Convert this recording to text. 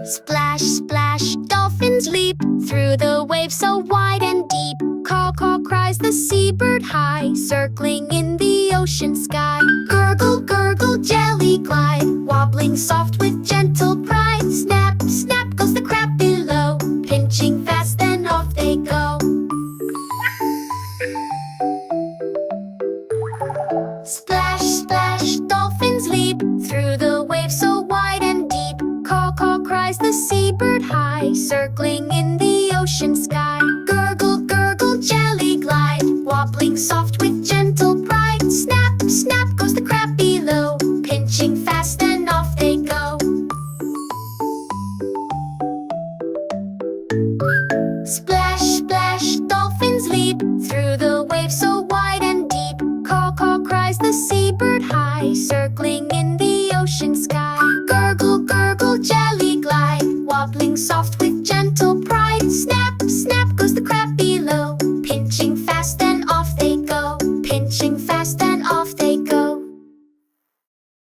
Splash, splash, dolphins leap through the waves so wide and deep. Caw, caw, cries the seabird high, circling in the ocean sky. Gurgle, gurgle, jelly glide, wobbling soft with gentle pride. Snap, snap goes the crab below, pinching fast then off they go. Splash, splash, dolphins leap through the waves so wide and deep. Caw, caw, cries the seabird high, circling in the ocean sky. Gurgle, gurgle, jelly glide, wobbling soft with gentle pride. Snap, snap goes the crab below, pinching fast and off they go. Splash, splash, dolphins leap through the waves so wide and deep. Caw, caw, cries the seabird high, circling in the ocean sky. Gurgle, gurgle, jelly glide, wobbling soft